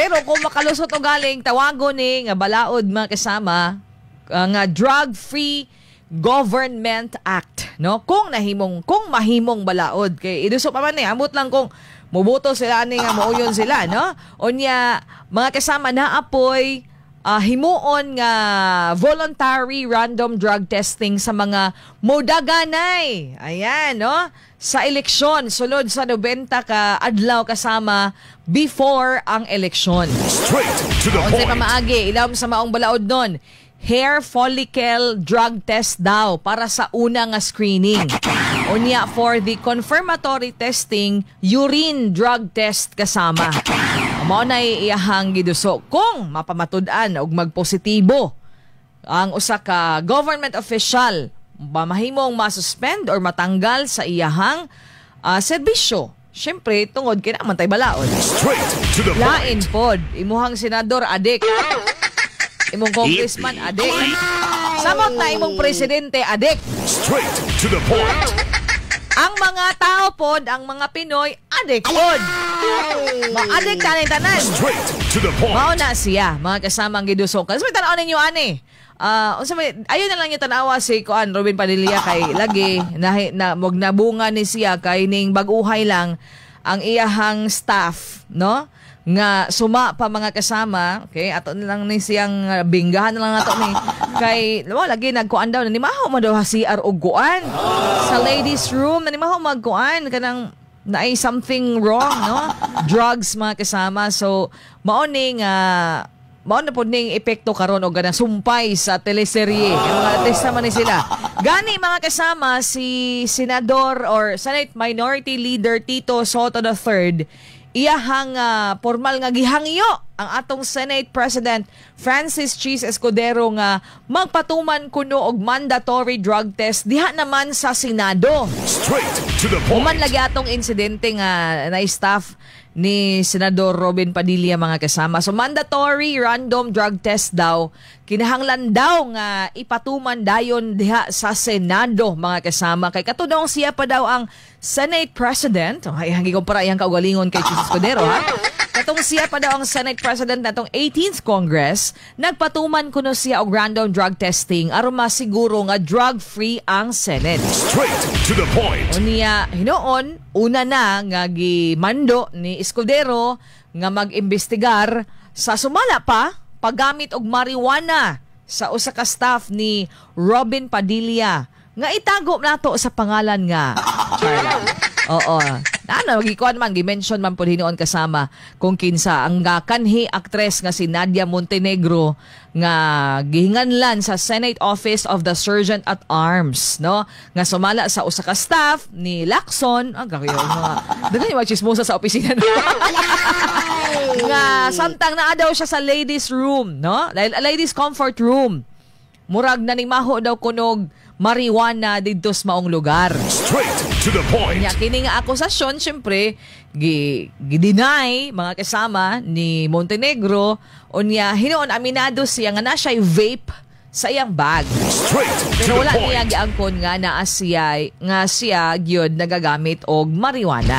Pero kung makalusot o galing, tawago ni nga balaod mga kasama, nga Drug-Free Government Act, no? Kung mahimong balaod kay iduso pa man ni amot lang kung mubuto sila ani nga mauyon sila, no? Unya mga kasama na apoy himuon nga voluntary random drug testing sa mga modaganay. Ayan, no? Sa eleksyon, sulod sa 90 ka adlaw kasama before ang eleksyon. Straight to the point. Unsay pamaagi, ilawom sa maong balaod nun, hair follicle drug test daw para sa una nga screening. Unya for the confirmatory testing, urine drug test kasama. Mao na iyahang giduso kung mapamatud-an og magpositibo ang usa ka government official, mahimong masuspend or matanggal sa iyahang serbisyo. Siyempre, tungod kinaman tay balaod. Straight to the point. Lain pod, imuhang senador adik. Imong congressman adik. Samot na imong presidente adik. Straight to the point. Ang mga tao pod, ang mga Pinoy adik pod. Adik tanan-tanan. Straight to the point. Mao na siya, mga kasamang gidusokan. So, may tanaw ninyo ani. Ayun na lang yung tanawa si Robin Padilla kay lagi na nabunga ni siya kay ning baguhay lang ang iyahang staff, no? Nga suma pa mga kasama, okay? Ato na lang ni siyang binggahan na lang ato ni kay lagi nagkuan daw na ni maho mo daw CR og kuan sa ladies room na ni maho magkuan kanang na ay something wrong, no? Drugs mga kasama. So mao na po ning epekto karon og ganang sumpay sa teleserye. Yung mga artista man ni sila. Gani mga kasama si Senador or Senate Minority Leader Tito Soto III, iyahang formal nga gihangyo ang atong Senate President Francis Cheese Escudero nga magpatuman kuno og mandatory drug test diha naman sa Senado. Straight to the point. Human lagi atong insidente nga na-staff ni Senador Robin Padilla mga kasama. So mandatory random drug test daw kinahanglan daw nga ipatuman dayon diha sa Senado mga kasama. Kay katudong siya pa daw ang Senate President. Ay hangi ko para iyang kaugalingon kay Cheese Escudero ha. Katong siya pa daw ang Senate President natong 18th Congress, nagpatuman kuno siya og random drug testing aron masiguro nga drug-free ang Senate. Straight to the point. Unya hinoon una na nga gimando ni Escudero nga mag-imbestigar sa sumala pa paggamit og marijuana sa usa ka staff ni Robin Padilla nga itago nato sa pangalan nga Charla. Oo. Magikuan man, gimension man po hinoon kasama kung kinsa ang kanhi aktres nga si Nadia Montenegro nga gihinganlan sa Senate Office of the Sergeant at Arms, no? Nga sumala sa usa ka staff ni Lacson, ang kakayo mga daghan yung chismosa sa opisina nga samtang naa daw siya sa ladies room, no? Ladies comfort room. Murag nanimaho daw kunog marijuana didto sa maong lugar. Straight to the point. Nya kini nga akusasyon syempre gi-deny mga kasama ni Montenegro unya hinoon aminado siya nga na siya vape sa iyang bag. Straight Pero to the wala point. niya giangkon nga naa siya gyud nagagamit og marijuana.